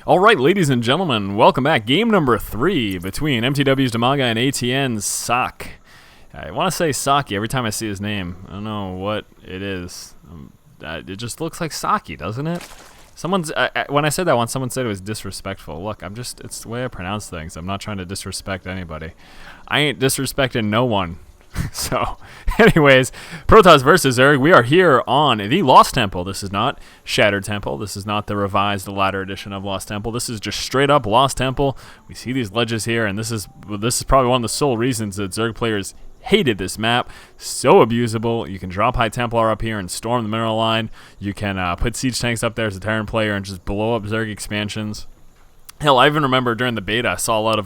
Alright, ladies and gentlemen, welcome back. Game number 3 between MTW's Dimaga and ATN's Socke. I want to say Socke every time I see his name. I don't know what it is. It just looks like Socke, doesn't it? When I said that once, someone said it was disrespectful. Look, it's the way I pronounce things. I'm not trying to disrespect anybody. I ain't disrespecting no one. So, anyways, Protoss versus Zerg. We are here on the Lost Temple. This is not Shattered Temple. This is not the revised latter edition of Lost Temple. This is just straight up Lost Temple. We see these ledges here, and this is probably one of the sole reasons that Zerg players hated this map. So abusable. You can drop High Templar up here and storm the mineral line. You can put siege tanks up there as a Terran player and just blow up Zerg expansions. Hell, I even remember during the beta, I saw a lot of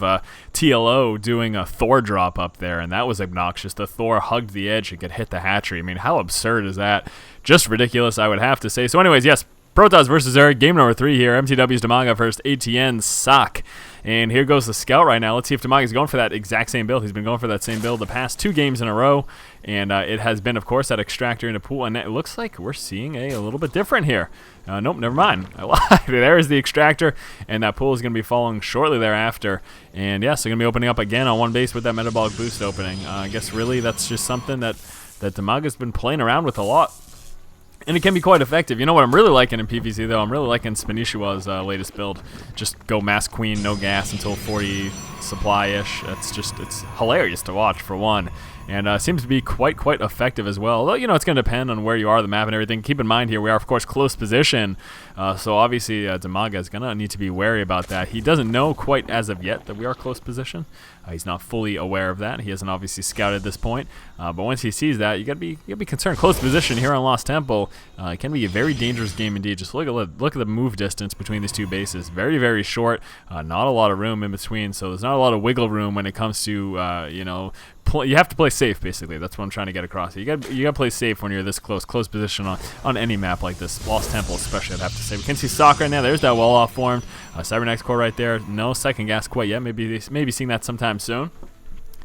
TLO doing a Thor drop up there, and that was obnoxious. The Thor hugged the edge and could hit the hatchery. I mean, how absurd is that? Just ridiculous, I would have to say. So anyways, yes, Protoss versus Zerg, game number 3 here. MTW's Dimaga versus ATN's Socke. And here goes the scout right now. Let's see if Dimaga's going for that exact same build. He's been going for that same build the past 2 games in a row. And it has been, of course, that extractor into pool. And it looks like we're seeing a little bit different here. Nope, never mind. I lied. There is the extractor. And that pool is going to be following shortly thereafter. And yes, they're going to be opening up again on one base with that metabolic boost opening. I guess really that's just something that Dimaga's been playing around with a lot. And it can be quite effective. You know what I'm really liking in PvZ, though? I'm really liking Spanishua's latest build. Just go Mass Queen, no gas until 40 supply-ish. It's hilarious to watch, for one. And seems to be quite effective as well. Although, you know, it's going to depend on where you are on the map and everything. Keep in mind here, we are, of course, close position. So obviously, Dimaga is going to need to be wary about that. He doesn't know quite as of yet that we are close position. He's not fully aware of that. He hasn't obviously scouted at this point. But once he sees that, you got to be concerned. Close position here on Lost Temple can be a very dangerous game indeed. Just look at the move distance between these two bases. Very short. Not a lot of room in between. So there's not a lot of wiggle room when it comes to you know. You have to play safe, basically. That's what I'm trying to get across. You got to play safe when you're this close position on any map like this. Lost Temple, especially, I'd have to say. We can see Socke right now. There's that wall off formed. Cybernex core right there. No second gas quite yet. Maybe seeing that sometime soon.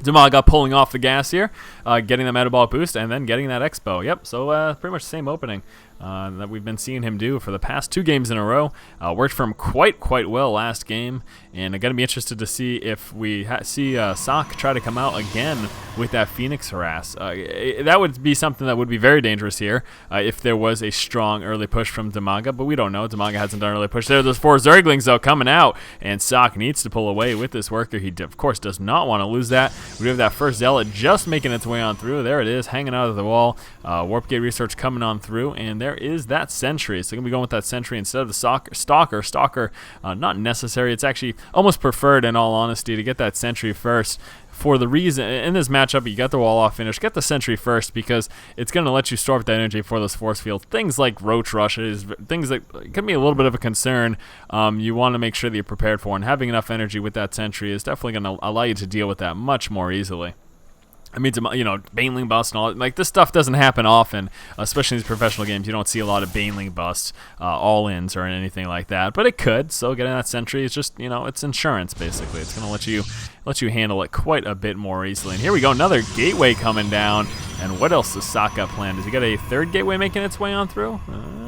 Dimaga pulling off the gas here, getting the metabolic boost, and then getting that expo. Yep, so pretty much the same opening that we've been seeing him do for the past 2 games in a row. Worked for him quite well last game, and I'm going to be interested to see if we see Socke try to come out again with that Phoenix harass. That would be something that would be very dangerous here if there was a strong early push from Dimaga, but we don't know. Dimaga hasn't done an early push there. There's 4 Zerglings, though, coming out, and Socke needs to pull away with this worker. He, of course, does not want to lose that. We have that first Zealot just making its way on through. There it is, hanging out of the wall. Warp Gate Research coming on through, and there is that Sentry. So going to be going with that Sentry instead of the Stalker. Stalker, not necessary. It's actually almost preferred, in all honesty, to get that Sentry first. For the reason, in this matchup, you got the wall off finish, get the Sentry first, because it's going to let you store up that energy for those force fields. Things like roach rushes, things that can be a little bit of a concern, you want to make sure that you're prepared for, and having enough energy with that Sentry is definitely going to allow you to deal with that much more easily. I mean, you know, Baneling bust and all, like, this stuff doesn't happen often, especially in these professional games. You don't see a lot of Baneling busts, all-ins or anything like that, but it could. So getting that Sentry is just, you know, it's insurance, basically. It's going to let you handle it quite a bit more easily. And here we go, another gateway coming down. And what else does Socke got planned? Does he got a 3rd gateway making its way on through?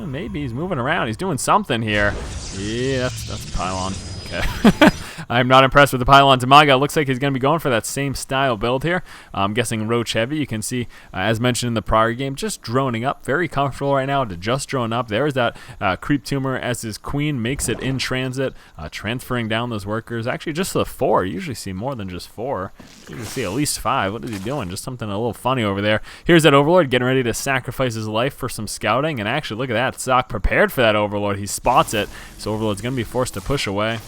Maybe he's moving around. He's doing something here. Yeah, that's a pylon. Okay. I'm not impressed with the pylon. Dimaga looks like he's going to be going for that same style build here. I'm guessing Roach Heavy. You can see, as mentioned in the prior game, just droning up. Very comfortable right now to just drone up. There's that Creep Tumor as his queen makes it in transit, transferring down those workers. Actually, just the 4. You usually see more than just 4. You usually see at least 5. What is he doing? Just something a little funny over there. Here's that Overlord getting ready to sacrifice his life for some scouting. And actually, look at that. Socke prepared for that Overlord. He spots it. So Overlord's going to be forced to push away.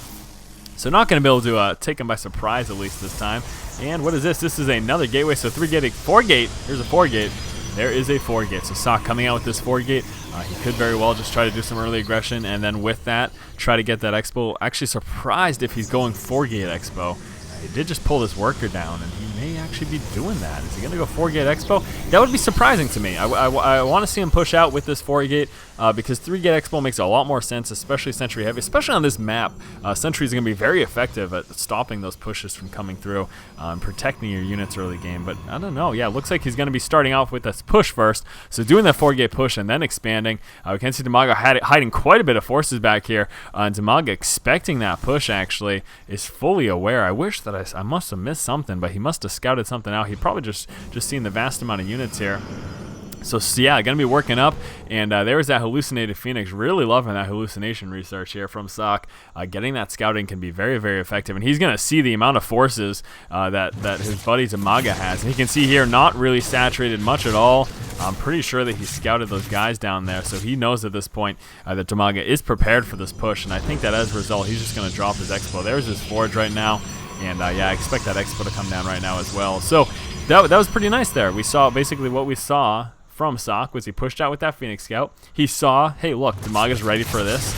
So not going to be able to take him by surprise, at least this time. And what is this? This is another gateway. So 3-gate, 4-gate. Here's a 4-gate. There is a 4-gate. So Socke coming out with this 4-gate. He could very well just try to do some early aggression, and then with that, try to get that expo. Actually surprised if he's going 4-gate expo. He did just pull this worker down, and he may actually be doing that. Is he going to go 4-gate expo? That would be surprising to me. I want to see him push out with this 4-gate because 3-gate expo makes a lot more sense, especially Sentry Heavy, especially on this map. Sentry is going to be very effective at stopping those pushes from coming through and protecting your units early game. But I don't know. Yeah, it looks like he's going to be starting off with this push first. So doing that 4-gate push and then expanding. We can see Dimaga hiding quite a bit of forces back here. Dimaga expecting that push actually is fully aware. I wish that I must have missed something, but he must have scouted something out. He probably just seen the vast amount of units here. So yeah, going to be working up, and there's that hallucinated Phoenix. Really loving that hallucination research here from Socke. Getting that scouting can be very, very effective, and he's going to see the amount of forces that his buddy Dimaga has. And he can see here, not really saturated much at all. I'm pretty sure that he scouted those guys down there, so he knows at this point that Dimaga is prepared for this push, and I think that as a result, he's just going to drop his Expo. There's his forge right now, and yeah, I expect that Expo to come down right now as well. So that was pretty nice there. We saw basically what we saw from Socke was he pushed out with that Phoenix Scout. He saw, hey, look, Dimaga's ready for this.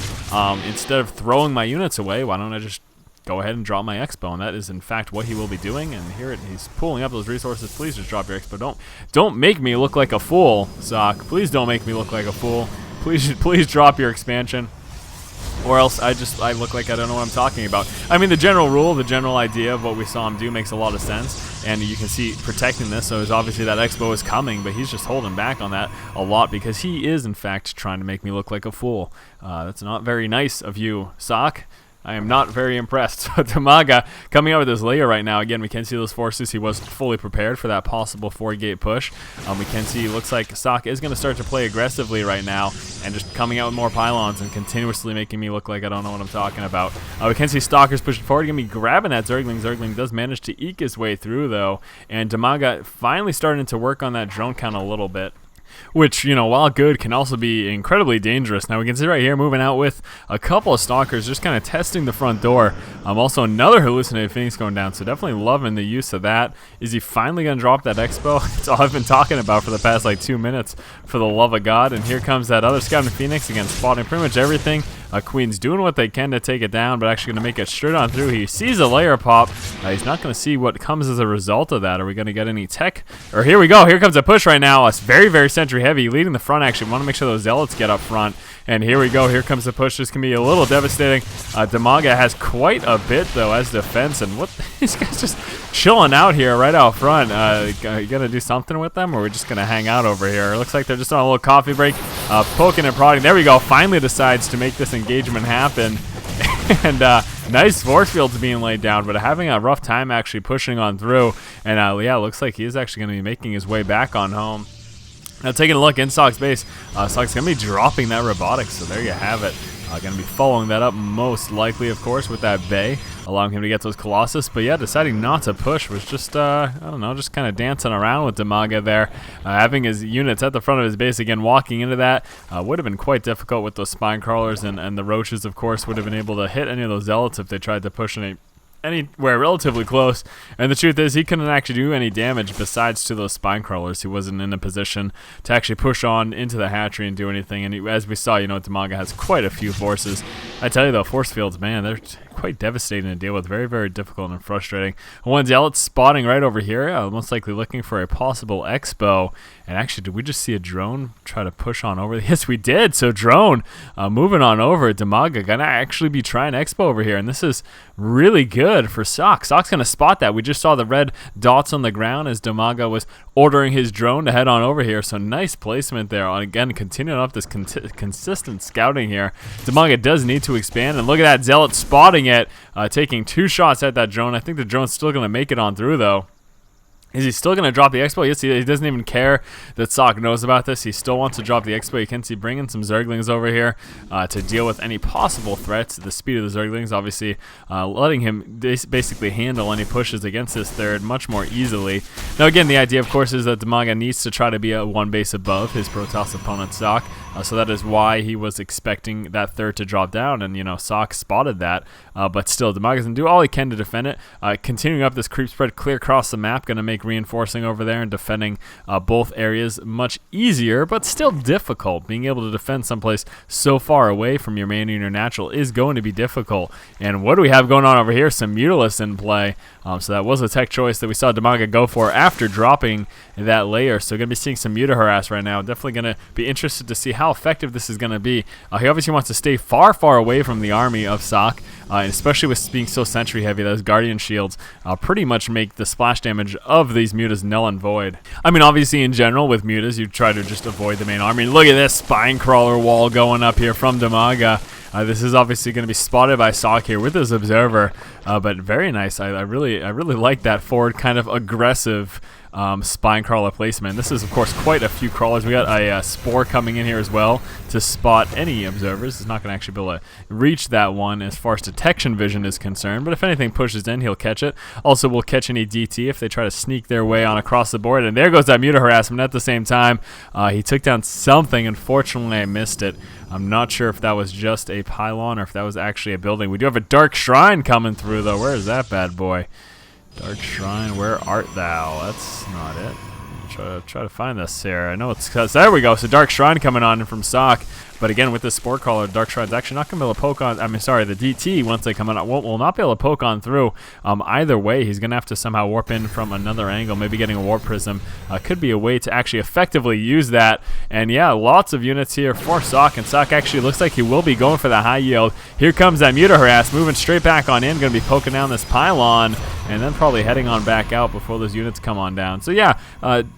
Instead of throwing my units away, why don't I just go ahead and drop my Expo? And that is, in fact, what he will be doing. And here he's pulling up those resources. Please just drop your Expo. Don't make me look like a fool, Socke. Please don't make me look like a fool. Please drop your expansion. Or else I look like I don't know what I'm talking about. I mean, the general rule, the general idea of what we saw him do makes a lot of sense. And you can see protecting this, so obviously that Expo is coming, but he's just holding back on that a lot because he is, in fact, trying to make me look like a fool. That's not very nice of you, Socke. I am not very impressed. Dimaga coming out with his layer right now. Again, we can see those forces. He wasn't fully prepared for that possible 4-gate push. We can see it looks like Socke is going to start to play aggressively right now and just coming out with more pylons and continuously making me look like I don't know what I'm talking about. We can see Stalkers pushing forward. Going to be grabbing that Zergling. Zergling does manage to eke his way through, though. And Dimaga finally starting to work on that drone count a little bit, which, you know, while good, can also be incredibly dangerous. Now we can see right here moving out with a couple of Stalkers just kind of testing the front door. Also another hallucinated Phoenix going down, so definitely loving the use of that. Is he finally going to drop that Expo? It's all I've been talking about for the past like 2 minutes, for the love of God. And here comes that other scouting Phoenix, again spotting pretty much everything. Queen's doing what they can to take it down, but actually going to make it straight on through. He sees a layer pop. He's not going to see what comes as a result of that. Are we going to get any tech? Or here we go. Here comes a push right now. It's very, very Sentry Heavy, leading the front actually. Want to make sure those Zealots get up front. And here we go. Here comes the push. This can be a little devastating. Dimaga has quite a bit, though, as defense. And what these guys just chilling out here right out front. You going to do something with them, or are we just going to hang out over here? It looks like they're just on a little coffee break, poking and prodding. There we go. Finally decides to make this engagement happen. And nice force fields being laid down, but having a rough time actually pushing on through. And yeah, it looks like he is actually going to be making his way back on home. Now taking a look in Socke's base, Socke's going to be dropping that robotics, so there you have it. Going to be following that up most likely, of course, with that Bay, allowing him to get those Colossus. But yeah, deciding not to push was just, I don't know, just kind of dancing around with Dimaga there. Having his units at the front of his base, again, walking into that would have been quite difficult with those Spine Crawlers, and the Roaches, of course, would have been able to hit any of those Zealots if they tried to push anywhere relatively close. And the truth is, he couldn't actually do any damage besides to those Spine Crawlers. He wasn't in a position to actually push on into the hatchery and do anything. And as we saw, you know, Dimaga has quite a few forces. I tell you though, force fields, man, they're quite devastating to deal with. Very, very difficult and frustrating. One Zealot spotting right over here, most likely looking for a possible Expo. And actually, did we just see a drone try to push on over? Yes, we did. So drone moving on over. Dimaga gonna actually be trying Expo over here, and this is really good for Socke. Socke's gonna spot that. We just saw the red dots on the ground as Dimaga was ordering his drone to head on over here. So nice placement there. Again, continuing up this consistent scouting here. Dimaga does need to expand, and look at that Zealot spotting it, taking 2 shots at that drone. I think the drone's still gonna make it on through though. Is he still going to drop the Expo? Yes, he doesn't even care that Socke knows about this. He still wants to drop the Expo. You can see bringing some Zerglings over here to deal with any possible threats. The speed of the Zerglings, obviously, letting him basically handle any pushes against this third much more easily. Now, again, the idea, of course, is that Dimaga needs to try to be 1 base above his Protoss opponent, Socke. So that is why he was expecting that third to drop down, and, you know, Socke spotted that. But still, Dimaga's going to do all he can to defend it. Continuing up this creep spread clear across the map, going to make reinforcing over there and defending both areas much easier, but still difficult. Being able to defend someplace so far away from your main and your natural is going to be difficult. And what do we have going on over here? Some Mutalists in play. So that was a tech choice that we saw Dimaga go for after dropping that layer. So going to be seeing some Muta harass right now. Definitely going to be interested to see how effective this is going to be. He obviously wants to stay far, far away from the army of Socke, and especially with being so sentry heavy. Those Guardian shields pretty much make the splash damage of these Mutas null and void. I mean, obviously in general with Mutas, you try to just avoid the main army. Look at this spine crawler wall going up here from Dimaga. This is obviously going to be spotted by Socke here with his observer, but very nice. I really like that forward kind of aggressive spine crawler placement. This is of course quite a few crawlers. We got a Spore coming in here as well to spot any observers. He's not going to actually be able to reach that one as far as detection vision is concerned, but if anything pushes in, he'll catch it. Also, we'll catch any DT if they try to sneak their way on across the board, and there goes that Muta harassment at the same time. He took down something. Unfortunately, I missed it. I'm not sure if that was just a pylon or if that was actually a building. We do have a Dark Shrine coming through, though. Where is that bad boy? Dark Shrine, where art thou? That's not it. Try to find this here. I know it's because there we go. So Dark Shrine coming on from Socke, but again with this Spore Crawler, Dark Shrine's actually not going to be able to poke on. I mean, sorry, the DT once they come on will not be able to poke on through. Either way, he's going to have to somehow warp in from another angle. Maybe getting a warp prism could be a way to actually effectively use that. And yeah, lots of units here for Socke, and Socke actually looks like he will be going for the high yield. Here comes that Muta harass, moving straight back on in, going to be poking down this pylon, and then probably heading on back out before those units come on down. So yeah,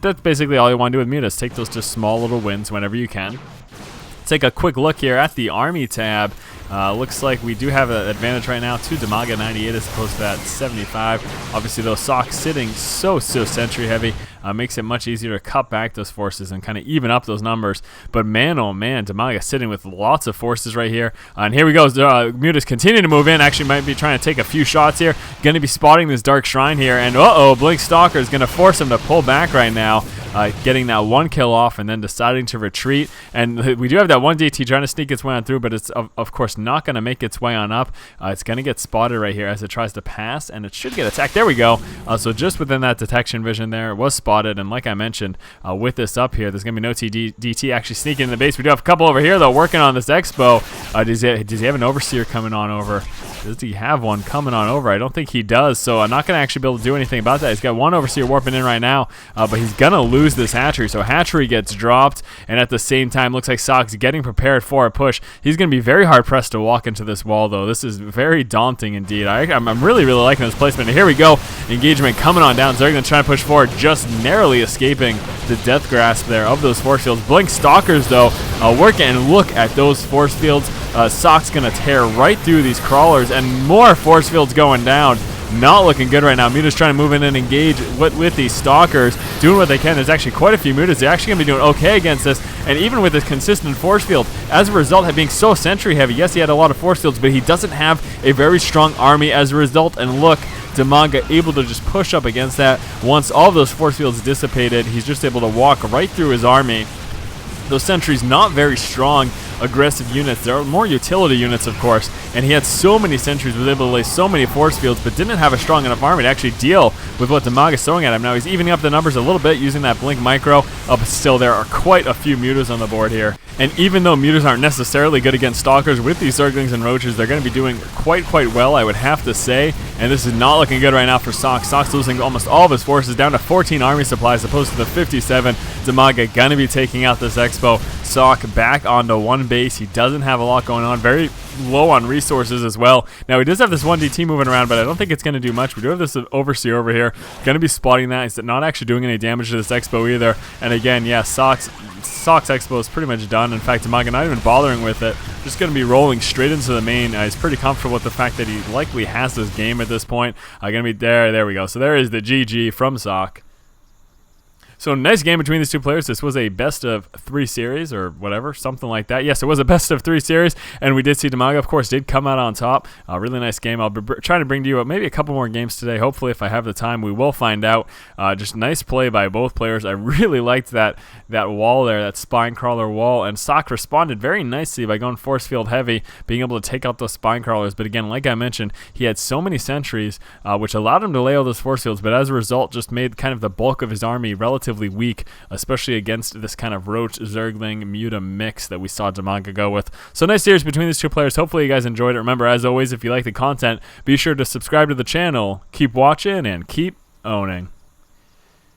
that's basically all you want to do with Mutas. Take those just small little wins whenever you can. Take a quick look here at the Army tab. Looks like we do have an advantage right now to Dimaga 98 as opposed to that 75. Obviously, those Socke sitting so sentry heavy makes it much easier to cut back those forces and kind of even up those numbers. But man, oh man, Dimaga sitting with lots of forces right here. And here we go. Mutas continue to move in. Actually, might be trying to take a few shots here. Going to be spotting this Dark Shrine here. And Blink Stalker is going to force him to pull back right now. Getting that one kill off and then deciding to retreat. And we do have that one DT trying to sneak its way on through, but it's of course not going to make its way on up. It's going to get spotted right here as it tries to pass, and it should get attacked. There we go. So just within that detection vision there, it was spotted, and like I mentioned, with this up here, there's going to be no DT actually sneaking in the base. We do have a couple over here, though, working on this Expo. Does he have an Overseer coming on over? Does he have one coming on over? I don't think he does, so I'm not going to actually be able to do anything about that. He's got one Overseer warping in right now, but he's going to lose this hatchery, so hatchery gets dropped, and at the same time, looks like Socke's getting prepared for a push. He's going to be very hard-pressed to walk into this wall, though. This is very daunting indeed. I'm really liking this placement, and here we go. Engagement coming on down. Zerg trying to push forward, just narrowly escaping the death grasp there of those force fields. Blink Stalkers, though, working, and look at those force fields. Socke's going to tear right through these crawlers, and more force fields going down. Not looking good right now. Muta's trying to move in and engage with these Stalkers, doing what they can. There's actually quite a few Mutas. They're actually going to be doing okay against this, and even with this consistent force field, as a result of being so sentry heavy, yes, he had a lot of force fields, but he doesn't have a very strong army as a result, and look, Dimaga able to just push up against that. Once all of those force fields dissipated, he's just able to walk right through his army. Those sentries not very strong aggressive units. There are more utility units, of course, and he had so many sentries, was able to lay so many force fields, but didn't have a strong enough army to actually deal with what Dimaga's throwing at him. Now he's evening up the numbers a little bit using that Blink Micro, but still there are quite a few Mutas on the board here. And even though Mutas aren't necessarily good against Stalkers, with these Zerglings and Roaches, they're going to be doing quite well, I would have to say. And this is not looking good right now for Socke. Socke's losing almost all of his forces, down to 14 army supplies opposed to the 57. Dimaga going to be taking out this Expo. Socke back onto one base. He doesn't have a lot going on. Very low on resources as well. Now he does have this 1DT moving around, but I don't think it's going to do much. We do have this Overseer over here. Going to be spotting that. He's not actually doing any damage to this Expo either. And again, yeah, Socke's Expo is pretty much done. In fact, Dimaga not even bothering with it. Just going to be rolling straight into the main. He's pretty comfortable with the fact that he likely has this game at this point. Going to be there. There we go. So there is the GG from Socke. So nice game between these two players. This was a best of 3 series or whatever, something like that. Yes, it was a best of 3 series, and we did see Dimaga, of course, did come out on top. Really nice game. I'll be trying to bring to you maybe a couple more games today. Hopefully, if I have the time, we will find out. Just nice play by both players. I really liked that wall there, that spine crawler wall, and Socke responded very nicely by going force field heavy, being able to take out those spine crawlers. But again, like I mentioned, he had so many sentries, which allowed him to lay all those force fields, but as a result, just made kind of the bulk of his army relatively relatively weak, especially against this kind of Roach, Zergling, Muta mix that we saw Dimaga go with. So nice series between these two players. Hopefully you guys enjoyed it. Remember, as always, if you like the content, be sure to subscribe to the channel, keep watching, and keep owning.